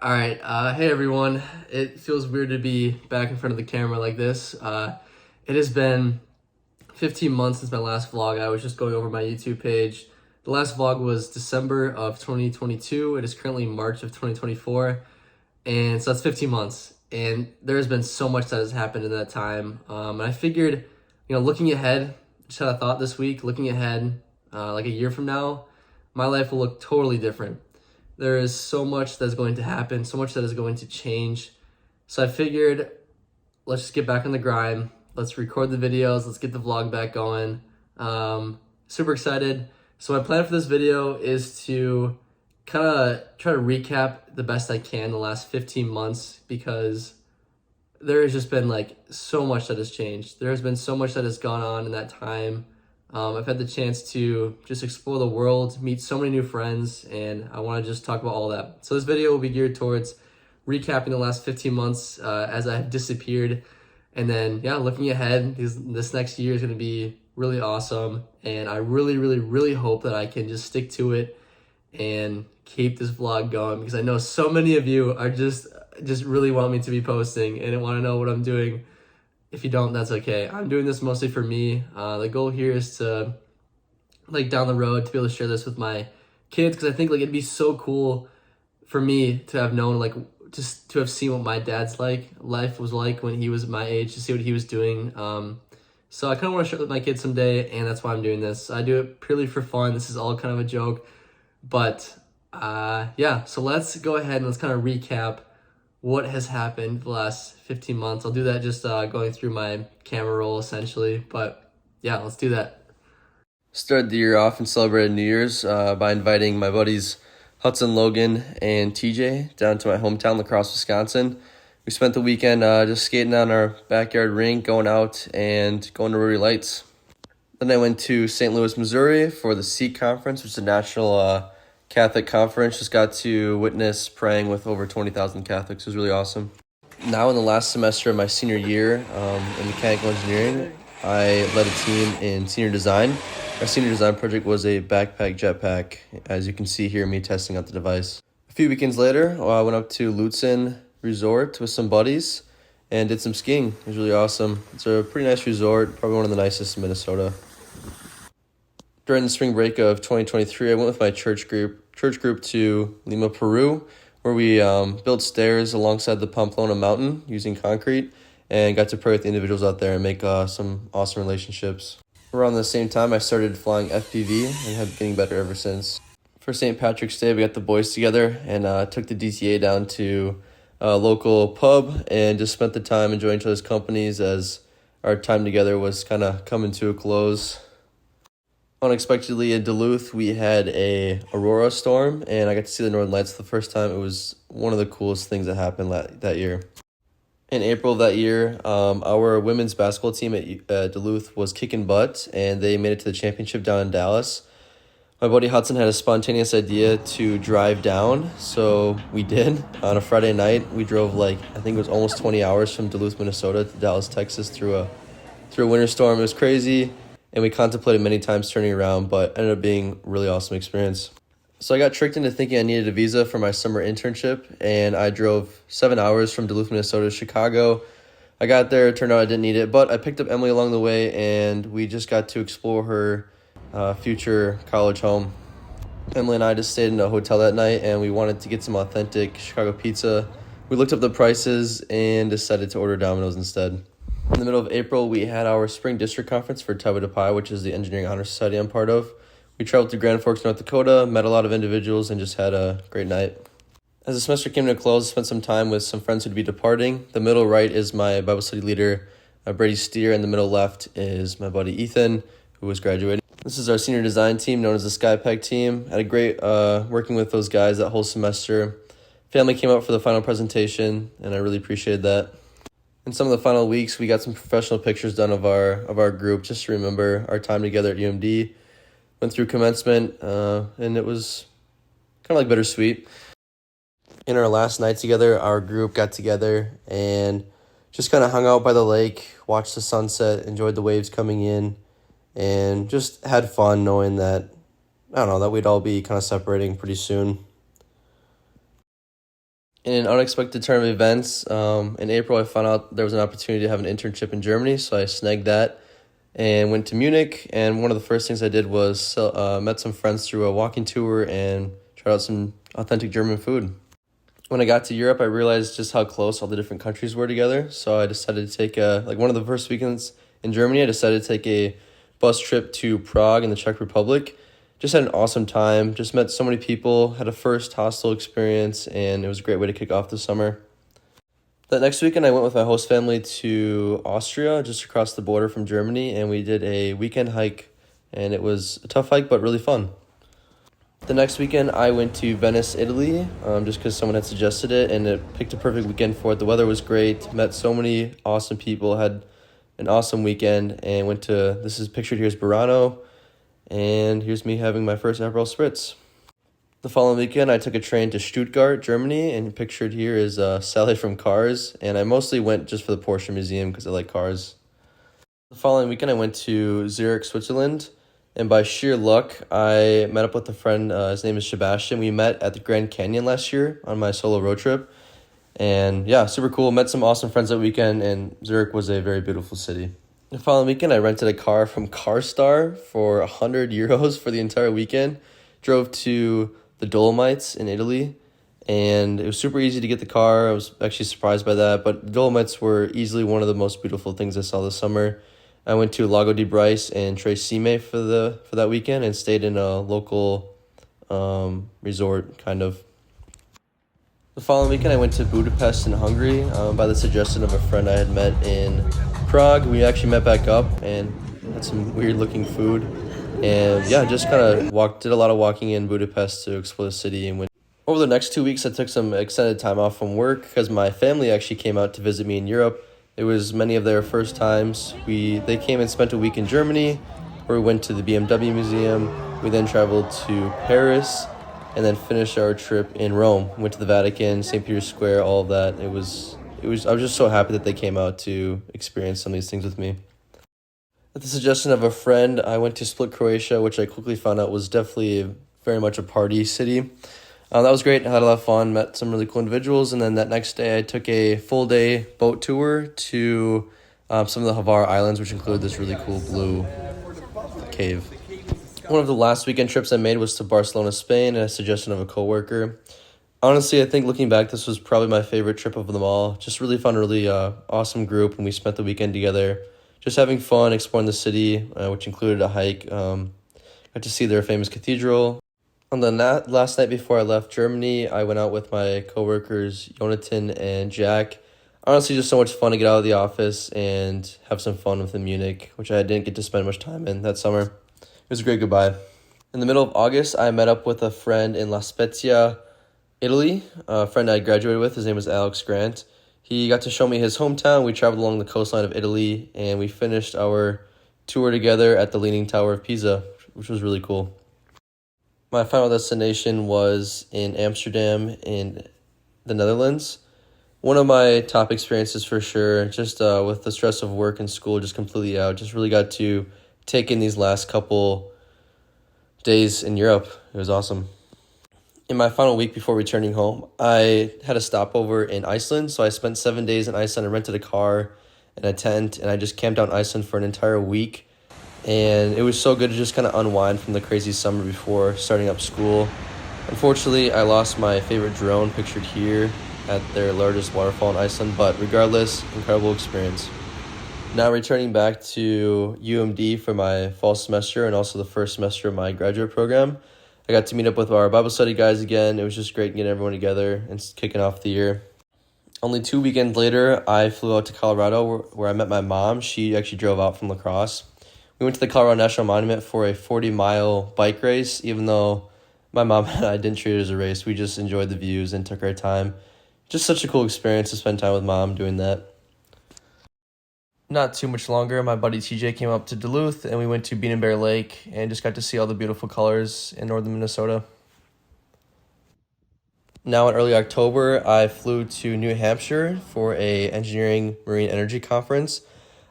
All right. Hey everyone. It feels weird to be back in front of the camera like this. It has been 15 months since my last vlog. I was just going over my YouTube page. The last vlog was December of 2022. It is currently March of 2024. And so that's 15 months. And there has been so much that has happened in that time. And I figured, looking ahead, just had a thought this week, looking ahead, like a year from now, my life will look totally different. There is so much that's going to happen, so much that is going to change. So I figured, let's just get back on the grind. Let's record the videos. Let's get the vlog back going. Super excited. So my plan for this video is to kind of try to recap the best I can the last 15 months, because there has just been like so much that has changed. There has been so much that has gone on in that time. I've had the chance to just explore the world, meet so many new friends, and I want to just talk about all that. So this video will be geared towards recapping the last 15 months as I have disappeared. And then, looking ahead, this next year is going to be really awesome. And I really, really, really hope that I can just stick to it and keep this vlog going, because I know so many of you are just really want me to be posting and want to know what I'm doing. If you don't, that's okay. I'm doing this mostly for me. The goal here is to, like, down the road, to be able to share this with my kids, because I think, like, it'd be so cool for me to have known, like, just to have seen what my dad's life was like when he was my age, to see what he was doing. So I kind of want to share it with my kids someday, and that's why I'm doing this. I do it purely for fun. This is all kind of a joke, but so let's go ahead and let's kind of recap what has happened the last 15 months. I'll do that just going through my camera roll essentially, but yeah, let's do that. Started the year off and celebrated New Year's by inviting my buddies Hudson, Logan, and TJ down to my hometown, La Crosse, Wisconsin. We spent the weekend just skating on our backyard rink, going out and going to Rury Lights. Then I went to St. Louis, Missouri for the SEEK conference, which is a national Catholic conference. Just got to witness praying with over 20,000 Catholics. It was really awesome. Now in the last semester of my senior year in mechanical engineering, I led a team in senior design. Our senior design project was a backpack jetpack, as you can see here, me testing out the device. A few weekends later, I went up to Lutsen Resort with some buddies and did some skiing. It was really awesome. It's a pretty nice resort, probably one of the nicest in Minnesota. During the spring break of 2023, I went with my church group to Lima, Peru, where we built stairs alongside the Pamplona mountain using concrete and got to pray with the individuals out there and make some awesome relationships. Around the same time, I started flying FPV and have been getting better ever since. For St. Patrick's Day, we got the boys together and took the DTA down to a local pub and just spent the time enjoying each other's companies as our time together was kind of coming to a close. Unexpectedly in Duluth, we had a aurora storm, and I got to see the Northern Lights for the first time. It was one of the coolest things that happened that year. In April of that year, our women's basketball team at Duluth was kicking butt, and they made it to the championship down in Dallas. My buddy Hudson had a spontaneous idea to drive down, so we did. On a Friday night, we drove I think it was almost 20 hours from Duluth, Minnesota to Dallas, Texas through a winter storm. It was crazy. And we contemplated many times turning around, but ended up being a really awesome experience. So I got tricked into thinking I needed a visa for my summer internship, and I drove 7 hours from Duluth, Minnesota to Chicago. I got there, it turned out I didn't need it, but I picked up Emily along the way, and we just got to explore her future college home. Emily and I just stayed in a hotel that night, and we wanted to get some authentic Chicago pizza. We looked up the prices and decided to order Domino's instead. In the middle of April, we had our spring district conference for Tau Beta Pi, which is the engineering honor society I'm part of. We traveled to Grand Forks, North Dakota, met a lot of individuals, and just had a great night. As the semester came to a close, I spent some time with some friends who'd be departing. The middle right is my Bible study leader, Brady Steer, and the middle left is my buddy Ethan, who was graduating. This is our senior design team, known as the SkyPeg team. I had a great working with those guys that whole semester. Family came out for the final presentation, and I really appreciated that. In some of the final weeks, we got some professional pictures done of our group just to remember our time together at UMD. Went through commencement, and it was kind of bittersweet. In our last night together, our group got together and just kind of hung out by the lake, watched the sunset, enjoyed the waves coming in, and just had fun knowing that, that we'd all be kind of separating pretty soon. In an unexpected turn of events, in April I found out there was an opportunity to have an internship in Germany, so I snagged that and went to Munich. And one of the first things I did was met some friends through a walking tour and tried out some authentic German food. When I got to Europe, I realized just how close all the different countries were together. So I decided to take one of the first weekends in Germany, I decided to take a bus trip to Prague in the Czech Republic. Just had an awesome time, just met so many people, had a first hostel experience, and it was a great way to kick off the summer. That next weekend, I went with my host family to Austria, just across the border from Germany, and we did a weekend hike, and it was a tough hike, but really fun. The next weekend, I went to Venice, Italy, just because someone had suggested it, and it picked a perfect weekend for it. The weather was great, met so many awesome people, had an awesome weekend, and this is pictured here as Burano, and here's me having my first Aperol Spritz. The following weekend, I took a train to Stuttgart, Germany, and pictured here is Sally from Cars, and I mostly went just for the Porsche Museum because I like cars. The following weekend, I went to Zurich, Switzerland, and by sheer luck, I met up with a friend. His name is Sebastian. We met at the Grand Canyon last year on my solo road trip, and yeah, super cool. Met some awesome friends that weekend, and Zurich was a very beautiful city. The following weekend, I rented a car from CarStar for 100 euros for the entire weekend. Drove to the Dolomites in Italy, and it was super easy to get the car. I was actually surprised by that, but the Dolomites were easily one of the most beautiful things I saw this summer. I went to Lago di Bryce and Tres Cime for that weekend and stayed in a local resort, kind of. The following weekend, I went to Budapest in Hungary by the suggestion of a friend I had met in Prague. We actually met back up and had some weird-looking food. And yeah, just kind of did a lot of walking in Budapest to explore the city. And over the next 2 weeks, I took some extended time off from work because my family actually came out to visit me in Europe. It was many of their first times. They came and spent a week in Germany, where we went to the BMW Museum. We then traveled to Paris, and then finished our trip in Rome. Went to the Vatican, St. Peter's Square, all of that. I was just so happy that they came out to experience some of these things with me. At the suggestion of a friend, I went to Split, Croatia, which I quickly found out was definitely very much a party city. That was great. I had a lot of fun, met some really cool individuals, and then that next day I took a full-day boat tour to some of the Hvar Islands, which include this really cool blue cave. One of the last weekend trips I made was to Barcelona, Spain, at a suggestion of a coworker. Honestly, I think looking back, this was probably my favorite trip of them all. Just really fun, really awesome group, and we spent the weekend together, just having fun, exploring the city, which included a hike. Got to see their famous cathedral. On the last night before I left Germany, I went out with my coworkers, Jonathan and Jack. Honestly, just so much fun to get out of the office and have some fun within Munich, which I didn't get to spend much time in that summer. It was a great goodbye. In the middle of August, I met up with a friend in La Spezia, Italy. A friend I graduated with, his name was Alex Grant. He got to show me his hometown. We traveled along the coastline of Italy, and we finished our tour together at the Leaning Tower of Pisa, which was really cool. My final destination was in Amsterdam in the Netherlands. One of my top experiences for sure, just with the stress of work and school just completely out. Just really got to take in these last couple days in Europe. It was awesome. In my final week before returning home, I had a stopover in Iceland. So I spent 7 days in Iceland. I rented a car and a tent, and I just camped out in Iceland for an entire week. And it was so good to just kind of unwind from the crazy summer before starting up school. Unfortunately, I lost my favorite drone pictured here at their largest waterfall in Iceland, but regardless, incredible experience. Now returning back to UMD for my fall semester and also the first semester of my graduate program, I got to meet up with our Bible study guys again. It was just great getting everyone together and kicking off the year. Only 2 weekends later, I flew out to Colorado where I met my mom. She actually drove out from La Crosse. We went to the Colorado National Monument for a 40-mile bike race, even though my mom and I didn't treat it as a race. We just enjoyed the views and took our time. Just such a cool experience to spend time with mom doing that. Not too much longer, my buddy TJ came up to Duluth, and we went to Bean and Bear Lake and just got to see all the beautiful colors in northern Minnesota. Now in early October, I flew to New Hampshire for a engineering marine energy conference.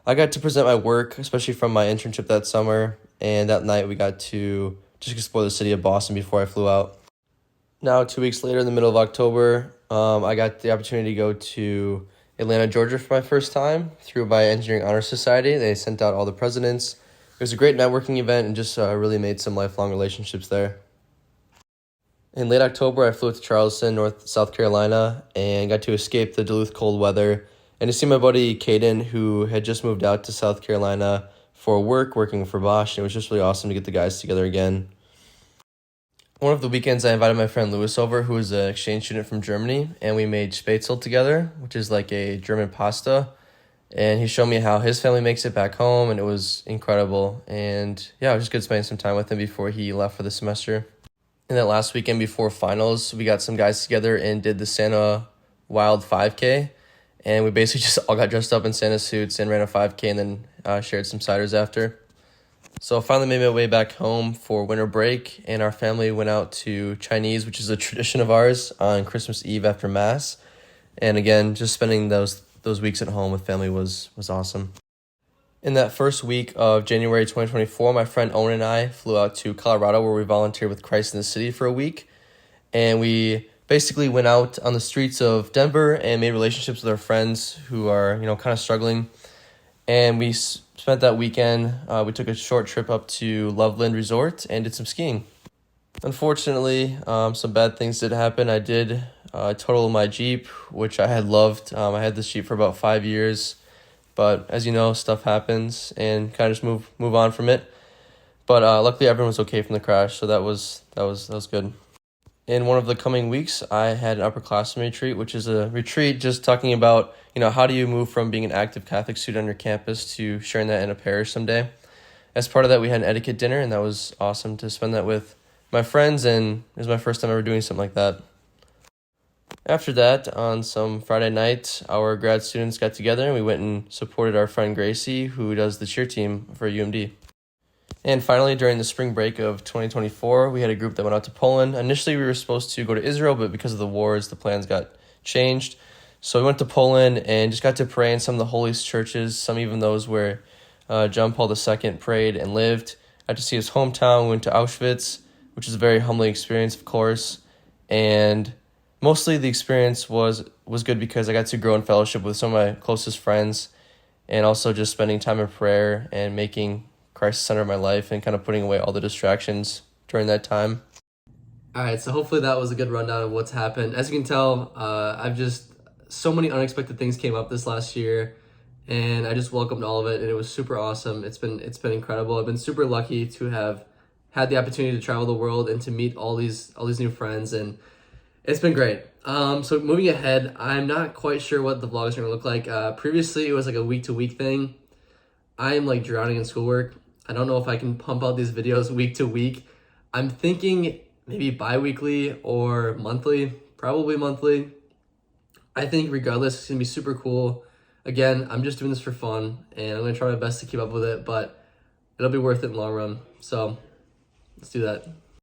I got to present my work, especially from my internship that summer, and that night we got to just explore the city of Boston before I flew out. Now 2 weeks later, in the middle of October, I got the opportunity to go to Atlanta, Georgia for my first time through Bioengineering Honor Society. They sent out all the presidents. It was a great networking event and just really made some lifelong relationships there. In late October, I flew to Charleston, South Carolina, and got to escape the Duluth cold weather and to see my buddy Caden, who had just moved out to South Carolina for work, working for Bosch. And it was just really awesome to get the guys together again. One of the weekends, I invited my friend Lewis over, who is an exchange student from Germany, and we made Spätzle together, which is like a German pasta. And he showed me how his family makes it back home, and it was incredible. And yeah, it was just good spending some time with him before he left for the semester. And that last weekend before finals, we got some guys together and did the Santa Wild 5K. And we basically just all got dressed up in Santa suits and ran a 5K and then shared some ciders after. So I finally made my way back home for winter break, and our family went out to Chinese, which is a tradition of ours, on Christmas Eve after Mass. And again, just spending those weeks at home with family was awesome. In that first week of January 2024, my friend Owen and I flew out to Colorado, where we volunteered with Christ in the City for a week. And we basically went out on the streets of Denver and made relationships with our friends who are, kind of struggling. And we spent that weekend, we took a short trip up to Loveland Resort and did some skiing. Unfortunately, some bad things did happen. I did total my Jeep, which I had loved. I had this Jeep for about 5 years. But as you know, stuff happens and kind of just move on from it. But luckily everyone was okay from the crash, so that was good. In one of the coming weeks, I had an upperclassmen retreat, which is a retreat just talking about, how do you move from being an active Catholic student on your campus to sharing that in a parish someday. As part of that, we had an etiquette dinner, and that was awesome to spend that with my friends, and it was my first time ever doing something like that. After that, on some Friday night, our grad students got together and we went and supported our friend Gracie, who does the cheer team for UMD. And finally, during the spring break of 2024, we had a group that went out to Poland. Initially, we were supposed to go to Israel, but because of the wars, the plans got changed. So we went to Poland and just got to pray in some of the holiest churches, some even those where John Paul II prayed and lived. Got to see his hometown. We went to Auschwitz, which is a very humbling experience, of course. And mostly the experience was good because I got to grow in fellowship with some of my closest friends, and also just spending time in prayer and making Christ the center of my life and kind of putting away all the distractions during that time. All right, so hopefully that was a good rundown of what's happened. As you can tell, so many unexpected things came up this last year, and I just welcomed all of it, and it was super awesome. It's been incredible. I've been super lucky to have had the opportunity to travel the world and to meet all these new friends, and it's been great. So moving ahead, I'm not quite sure what the vlogs are going to look like. Previously, it was like a week-to-week thing. I am like drowning in schoolwork. I don't know if I can pump out these videos week to week. I'm thinking maybe bi-weekly or monthly, probably monthly. I think regardless, it's going to be super cool. Again, I'm just doing this for fun, and I'm going to try my best to keep up with it, but it'll be worth it in the long run. So let's do that.